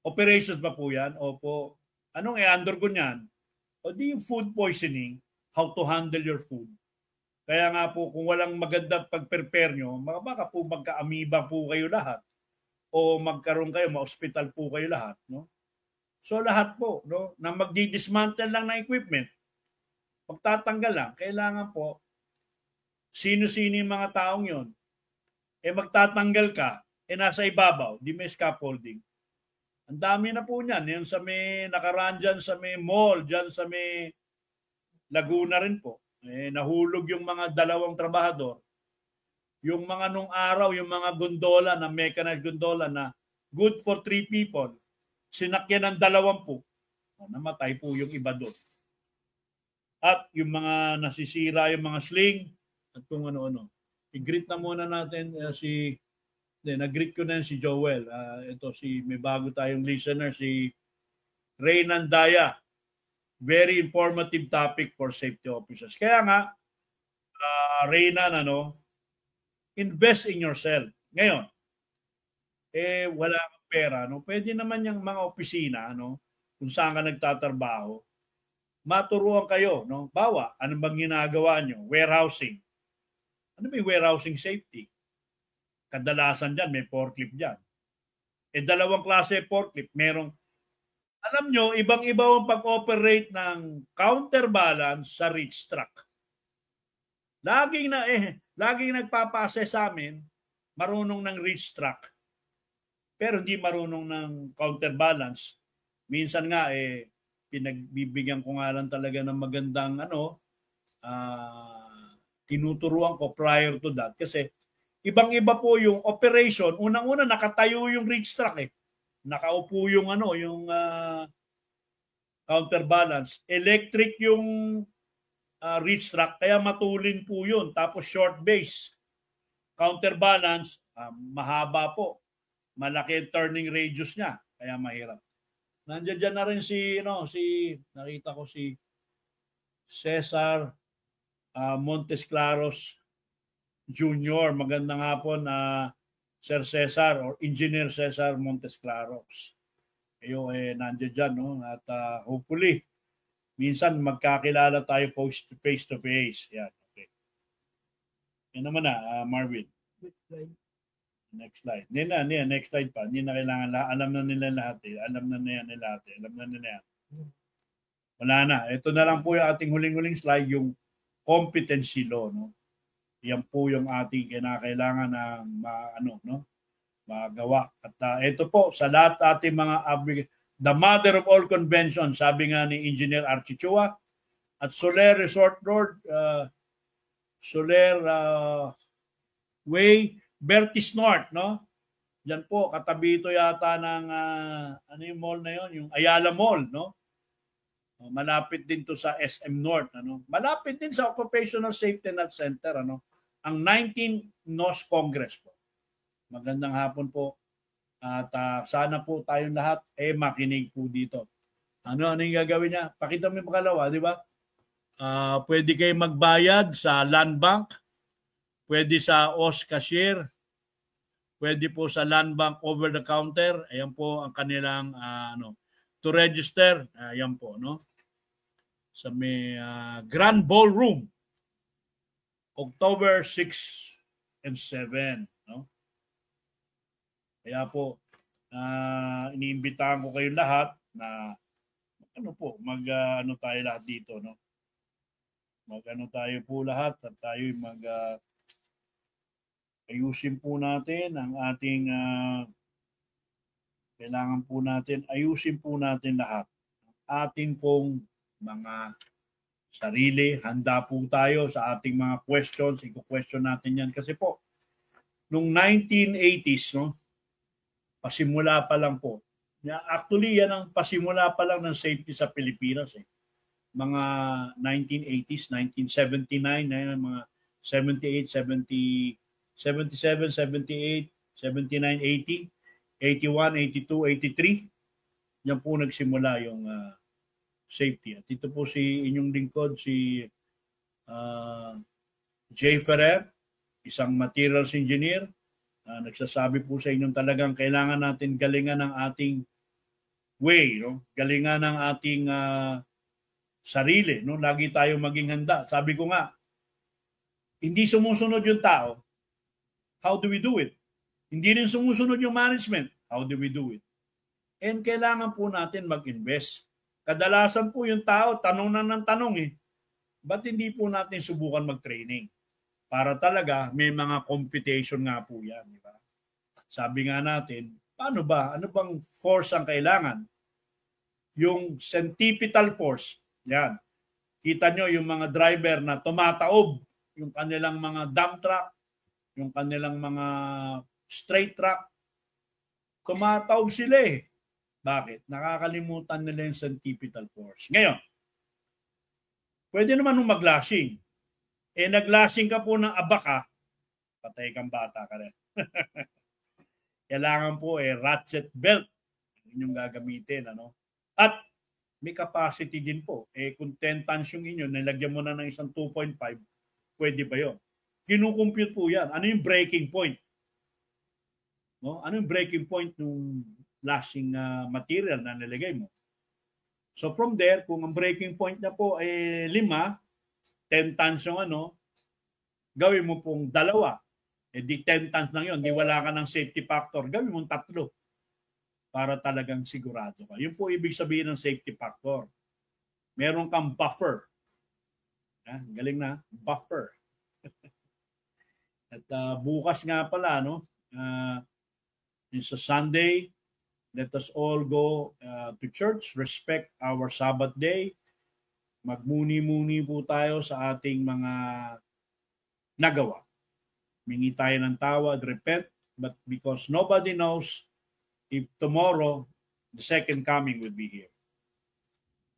A: Operations ba po yan? Opo. Anong i-undergo niyan? O di yung food poisoning, how to handle your food. Kaya nga po, kung walang maganda pag-prepare nyo, baka po magka-amoeba po kayo lahat. O magkaroon kayo, ma-hospital po kayo lahat. No? So lahat po, no, na magdi-dismantle lang ng equipment, magtatanggal lang, kailangan po, sino-sino yung mga taong yon. Magtatanggal ka, nasa ibabaw, di may scaffolding. Ang dami na po niyan. Yan sa may nakaraan dyan sa may mall, dyan sa may Laguna rin po. Nahulog yung mga 2 trabahador. Yung mga nung araw, yung mga gondola na mechanized gondola na good for 3 people, sinakyan ng 20. Namatay po yung iba doon. At yung mga nasisira, yung mga sling, at kung ano-ano. I-greet na muna natin nag-greet ko na si Joel. May bago tayong listener, si Reynan Daya. Very informative topic for safety officers. Kaya nga, Reynan, invest in yourself. Ngayon, wala kang pera. Pwede naman yung mga opisina, kung saan ka nagtatrabaho, maturuan kayo. Bawa, ano bang ginagawa nyo? Warehousing. Ano ba yung warehousing safety? Kadalasan dyan, may forklift dyan. 2 klase forklift. Alam nyo, ibang-iba ang pag-operate ng counterbalance sa reach truck. Laging nagpapase sa amin, marunong ng reach truck. Pero hindi marunong ng counterbalance. Minsan nga, pinagbibigyan ko nga lang talaga ng magandang tinuturuan ko prior to that. Kasi, ibang-iba po yung operation. Unang-una, nakatayo yung reach truck Nakaupo yung counterbalance. Electric yung reach truck, kaya matulin po yun. Tapos short base. Counterbalance, mahaba po. Malaki turning radius niya. Kaya mahirap. Nandiyan dyan na rin nakita ko si Cesar Montesclaros Junior. Magandang hapon Sir Cesar or Engineer Cesar Montesclaros. kayo nandiyan dyan, no? At hopefully, minsan magkakilala tayo face to face. Yan, okay. Yan naman na, Marvin. Next slide. Next slide pa. Hindi na kailangan, alam na nila lahat eh. Alam na nila yan. Wala na. Ito na lang po yung ating huling-huling slide, yung competency law, no? Yan po yung ating kinakailangan na magawa. At ito po, sa lahat ating mga the mother of all conventions, sabi nga ni Engineer Archie Chua, at Soler Resort Road, Soler Way, Bertis North, no? Diyan po, katabi ito yata ng, ano yung mall na yon, yung Ayala Mall, no? Malapit din to sa SM North, ano? Malapit din sa Occupational Safety Net Center, ano? Ang 19 NOS Congress po. Magandang hapon po. At sana po tayong lahat makinig po dito. Ano yung gagawin niya? Pakita mo yung pangalawa, di ba? Pwede kayo magbayad sa Land Bank, pwede sa OS Cashier, pwede po sa Land Bank over the counter. Ayan po ang kanilang to register. Ayan po, no? Sa may Grand Ballroom, October 6 and 7, no? Kaya po, iniimbitahan ko kayo lahat na tayo lahat dito, no? Tayo po lahat at tayo ayusin po natin ang ating kailangan po natin, ayusin po natin lahat. Ating pong mga sarili, handa po tayo sa ating mga questions, i-question natin yan. Kasi po, nung 1980s, no? Pasimula pa lang po. Actually, yan ang pasimula pa lang ng safety sa Pilipinas. Mga 1980s, 1979, mga 78, 70, 77, 78, 79, 80, 81, 82, 83. Yan po nagsimula yung safety. At ito po si inyong lingkod, si Jay Ferrer, isang materials engineer. Nagsasabi po sa inyong talagang kailangan natin galingan ng ating way, no? Galingan ng ating sarili, no? Lagi tayo maging handa. Sabi ko nga, hindi sumusunod yung tao. How do we do it? Hindi rin sumusunod yung management. How do we do it? And kailangan po natin mag-invest. Kadalasan po yung tao, tanong na ng tanong ba't hindi po natin subukan mag-training? Para talaga may mga computation nga po yan. Di ba? Sabi nga natin, paano ba? Ano bang force ang kailangan? Yung centripetal force. Yan. Kita nyo yung mga driver na tumataob, yung kanilang mga dump truck, yung kanilang mga straight truck. Tumataob sila Bakit? Nakakalimutan nila yung centripetal force. Ngayon, pwede naman nung mag-lashing. Nag-lashing ka po ng abaka, patay kang bata ka rin. Kailangan po ratchet belt yung gagamitin. At may capacity din po. Kung 10 tons yung inyo, nilagyan mo na ng isang 2.5, pwede ba yun? Kinukompute po yan. Ano yung breaking point? No? Ano yung breaking point ng lashing material na nilagay mo? So from there, kung ang breaking point na po ay 5, 10 tons yung gawin mo pong 2. Di 10 tons lang yun. Di wala ka ng safety factor. Gawin mo 3 para talagang sigurado ka. Yun po ibig sabihin ng safety factor. Meron kang buffer. Galing na. Buffer. At bukas nga pala, it's a Sunday. Let us all go to church. Respect our Sabbath day. Magmuni-muni po tayo sa ating mga nagawa. Mingi tayo ng tawad, repent, but because nobody knows if tomorrow the second coming will be here.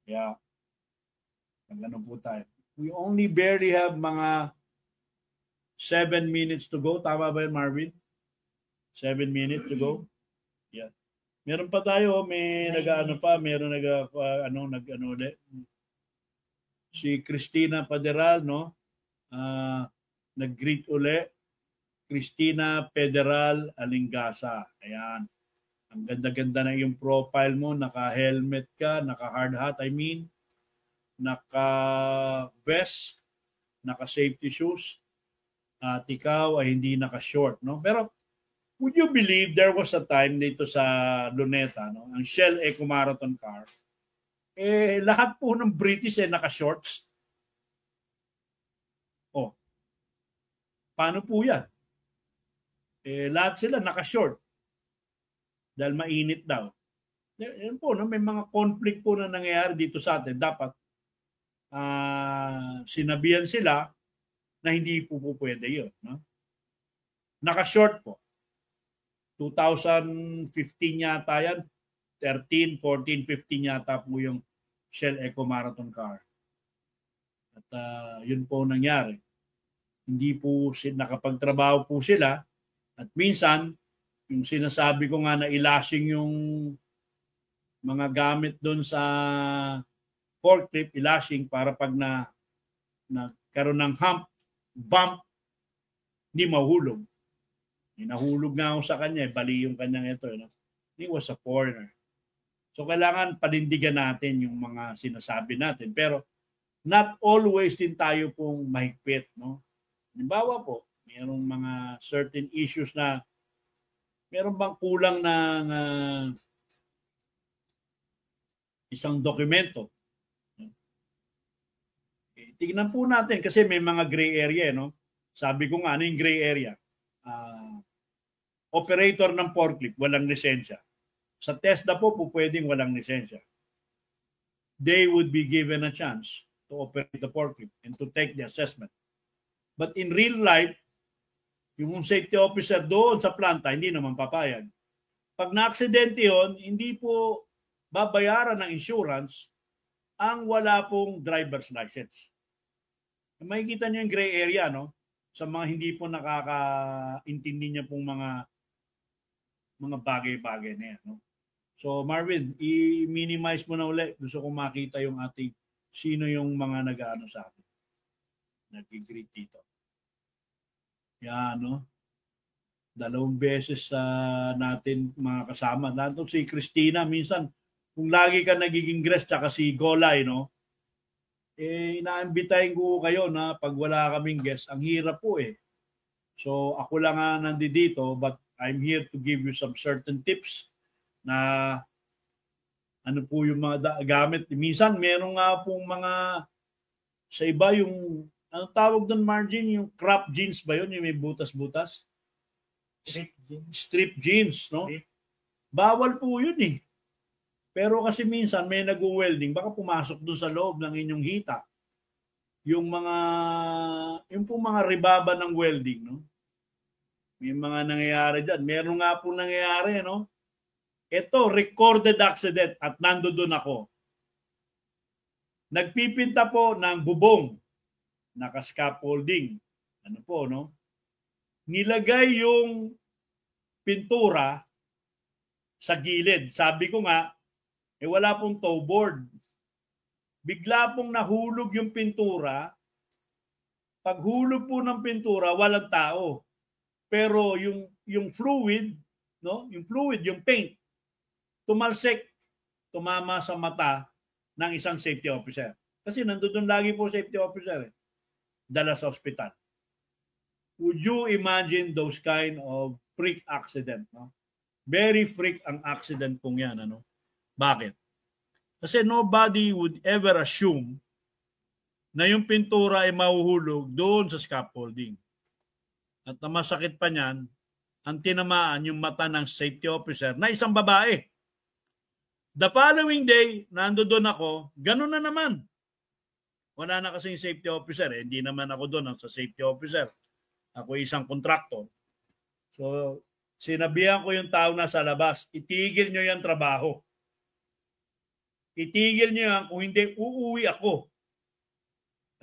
A: Yeah. Ganun po tayo. We only barely have mga 7 minutes to go. Tama ba yun, Marvin? 7 minutes to go? Yeah. Meron pa tayo, may meron ulit. Si Cristina Federal, nag-greet uli. Cristina Federal Alingasa. Ayan. Ang ganda-ganda na yung profile mo, naka-helmet ka, naka-hard hat, naka-vest, naka-safety shoes, at ikaw ay hindi naka-short, no? Pero would you believe there was a time dito sa Luneta, no? Ang Shell Eco Marathon car, lahat po ng British naka-shorts. Oh. Paano po yan? Lahat sila naka-short. Dahil mainit daw. Yan po, no? May mga conflict po na nangyayari dito sa atin. Dapat sinabihan sila na hindi po pwede yun. No? Naka-short po. 2015 yata yan. 13, 14, 15 yata po yung Shell Eco Marathon car. At yun po nangyari. Hindi po nakapagtrabaho po sila. At minsan, yung sinasabi ko nga na ilashing yung mga gamit doon sa forklift, ilashing para pag nagkaroon ng bump, hindi mahulog. Nahulog nga ako sa kanya, bali yung kanyang ito. No? He was a foreigner. So kailangan panindigan natin yung mga sinasabi natin. Pero not always din tayo pong mahigpit. No? Halimbawa po, mayroong mga certain issues na meron bang kulang ng isang dokumento? Tignan po natin kasi may mga gray area. No? Sabi ko nga, ano yung gray area? Operator ng forklift, walang lisensya. Sa TESDA po, pwedeng walang lisensya. They would be given a chance to operate the forklift and to take the assessment. But in real life, yung safety officer doon sa planta, hindi naman papayag. Pag na-aksidente yun, hindi po babayaran ng insurance ang wala pong driver's license. Makikita nyo yung gray area, no? Sa mga hindi po nakakaintindi niya pong mga bagay-bagay na yan. No? So Marvin, i-minimize mo na ulit. Gusto kong makita yung ating sino yung mga nag-ano sa atin. Nag-greet dito. Yan, no? 2 beses natin mga kasama. Nandun si Christina, minsan, kung lagi ka nagiging guest, tsaka si Golay, no? Inaambitahin ko kayo na pag wala kaming guest, ang hirap po eh. So, ako lang nandito, but I'm here to give you some certain tips na ano po yung mga gamit. Minsan, meron nga pong mga sa iba yung ano tawag doon, Margin? Yung crop jeans ba yun? Yung may butas-butas? Strip jeans, no? Bawal po yun eh. Pero kasi minsan may nag-welding, baka pumasok doon sa loob ng inyong hita. Yung mga ribaba ng welding, no? May mga nangyayari dyan. Meron nga po nangyayari, no? Ito, recorded accident at nandoon ako. Nagpipinta po ng bubong. Naka-scaffolding. Ano po, no? Nilagay yung pintura sa gilid. Sabi ko nga, wala pong toe board. Bigla pong nahulog yung pintura. Paghulog po ng pintura, walang tao. Pero yung fluid, no? Yung fluid, yung paint, tumalsik, tumama sa mata ng isang safety officer. Kasi nandoon lagi po safety officer. Dala sa ospital. Would you imagine those kind of freak accident? No? Very freak ang accident pong yan. Ano? Bakit? Kasi nobody would ever assume na yung pintura ay mahuhulog doon sa scaffolding. At na masakit pa niyan, ang tinamaan yung mata ng safety officer na isang babae. The following day, nandoon ako, ganun na naman. Wala na kasing safety officer. Hindi naman ako doon sa safety officer. Ako isang kontraktor. So, sinabihan ko yung tao na sa labas, itigil nyo yung trabaho. Itigil nyo yan, kung hindi, uuwi ako.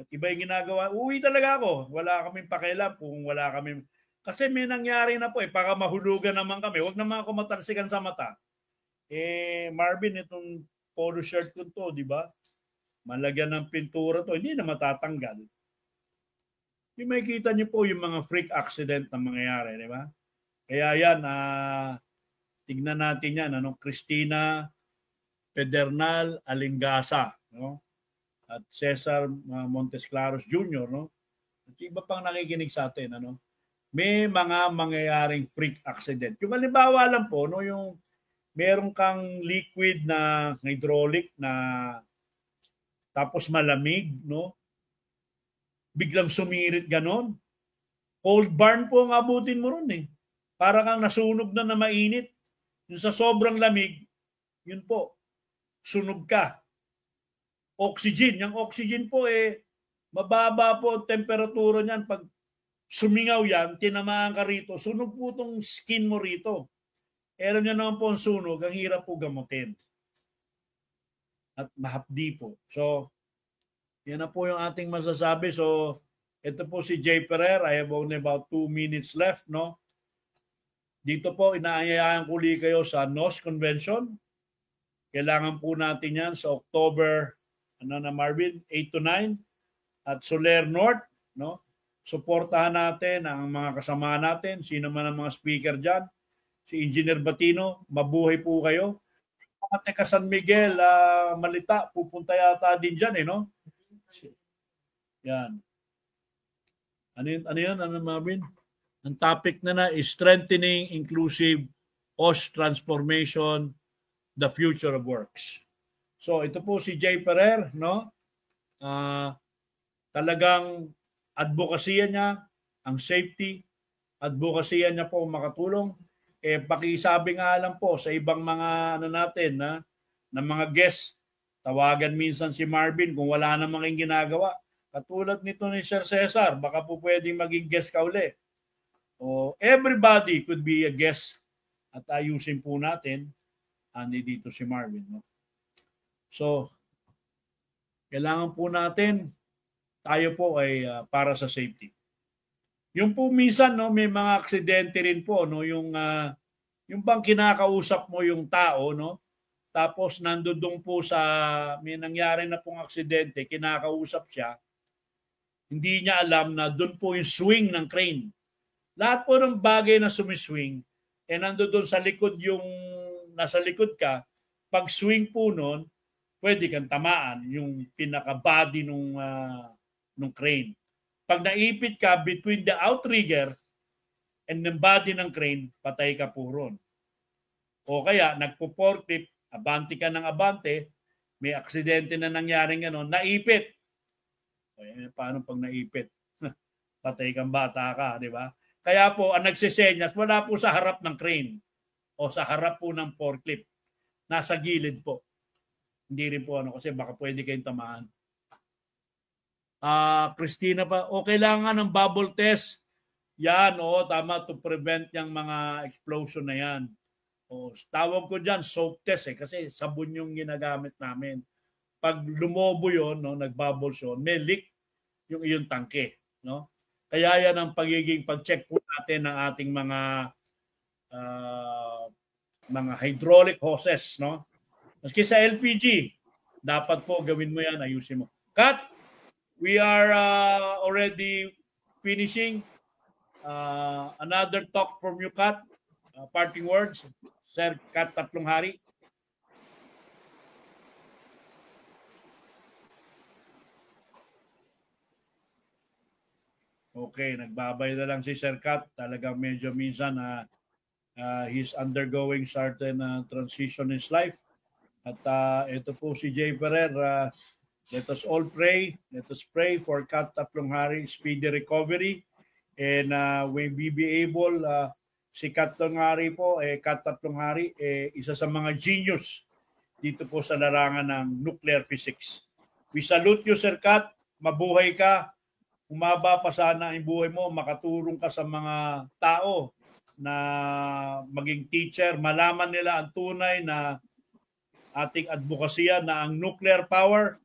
A: At iba yung ginagawa, uuwi talaga ako. Wala kaming pakialam kung wala kaming... Kasi may nangyari na po baka mahulugan naman kami. Huwag naman ako matalsikan sa mata. Marvin, itong polo shirt ko to, di ba? Malagyan ng pintura to, hindi na matatanggal. Yung makikita niyo po yung mga freak accident na mangyayari, di ba? Kaya yan, tignan natin yan, Cristina Pedernal Alingasa, no? At Cesar Montesclaros Jr., no? At iba pang nakikinig sa atin, may mga mangyayaring freak accident. Yung halimbawa lang po, no, yung meron kang liquid na hydraulic na tapos malamig, no? Biglang sumirit ganon. Cold burn po ang abutin mo ron eh. Para kang nasunog na mainit. Yung sa sobrang lamig, yun po, sunog ka. Oxygen, yung oxygen po mababa po ang temperatura niyan. Pag sumingaw yan, tinamaan ka rito, sunog po itong skin mo rito. Alam niya naman po ang sunog, ang hirap po gamutin. At mahapdi po. So, yan na po yung ating masasabi. So, ito po si Jay Ferrer. I have only about 2 minutes left, no? Dito po, inaanyayahan ko ulit kayo sa NOS Convention. Kailangan po natin yan sa October, Marvin, 8 to 9. At Soler North, no? Suportahan natin ang mga kasama natin. Sino man ang mga speaker dyan. Si Engineer Batino, mabuhay po kayo. Mga taga San Miguel, Malita, pupunta yata din dyan, no? Yan. Ano yun, Marvin? Ang topic na is Strengthening Inclusive OS Transformation, the Future of Works. So, ito po si Jay Ferrer, no? Talagang advokasya niya, ang safety, advokasya niya po makatulong. Pakisabi nga lang po sa ibang mga natin, na mga guests, tawagan minsan si Marvin kung wala namang ginagawa. Katulad nito ni Sir Cesar, baka po pwedeng maging guest ka uli. O everybody could be a guest at ayusin po natin. Dito si Marvin. No? So, kailangan po natin, tayo po ay para sa safety. Yung po minsan, no, may mga aksidente rin po, no, yung bang kinakausap mo yung tao, no? Tapos nandoon po may nangyari na pong aksidente, kinakausap siya. Hindi niya alam na doon po yung swing ng crane. Lahat po ng bagay na sumiswing, nandoon sa likod yung nasa likod ka, pag swing po nun, pwede kang tamaan yung pinaka-body nung crane. Pag naipit ka between the outrigger and the body ng crane, patay ka po ron. O kaya, nagpo-forklift, abante ka ng abante, may aksidente na nangyaring gano'n, naipit. Paano pag naipit? Patay kang bata ka, di ba? Kaya po, ang nagsisenyas, wala po sa harap ng crane o sa harap po ng forklift. Nasa gilid po. Hindi rin po kasi baka pwede kayong tamaan. Christina pa, kailangan ng bubble test. Yan, tama, to prevent yung mga explosion na yan. Tawag ko dyan, soap test kasi sabon yung ginagamit namin. Pag lumobo yun, nag-bubbles yun, may leak yung iyong tangke. No? Kaya yan ang pag-check po natin ng ating mga hydraulic hoses. No? Maski sa LPG, dapat po gawin mo yan, ayusin mo. Kat, we are already finishing. Another talk from you, Kat. Parting words. Sir Kat Tatlong Hari. Okay, nagbabay na lang si Sir Kat. Talagang medyo minsan he's undergoing certain transition in his life. At ito po si Jay Ferrer. Let us all pray. Let us pray for Kat Tatlong Hari speedy recovery. And when we be able, si Kat Tatlong Hari po, Kat Tatlong Hari, isa sa mga genius dito po sa larangan ng nuclear physics. We salute you, Sir Kat. Mabuhay ka. Umaba pa sana ang buhay mo, makatulong ka sa mga tao na maging teacher, malaman nila ang tunay na ating advokasya na ang nuclear power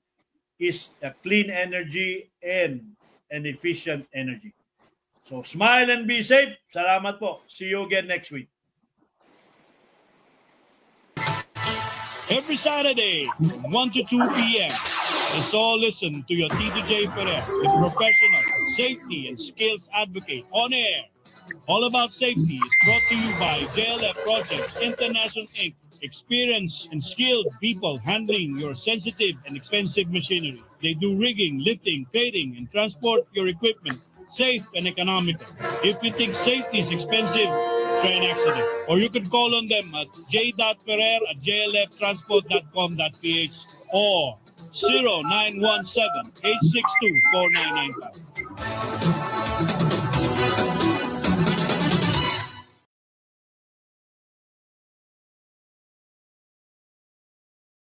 A: is a clean energy and an efficient energy. So smile and be safe. Salamat po. See you again next week.
B: Every Saturday from 1 to 2 p.m. Let's all listen to your TJ Ferrer, the professional safety and skills advocate on air All About Safety is brought to you by JLF Projects International Inc. Experienced and skilled people handling your sensitive and expensive machinery. They do rigging, lifting, trading, and transport your equipment safe and economical. If you think safety is expensive, try an accident. Or you could call on them at j.ferrer@jlftransport.com.ph or 0917-862-4995.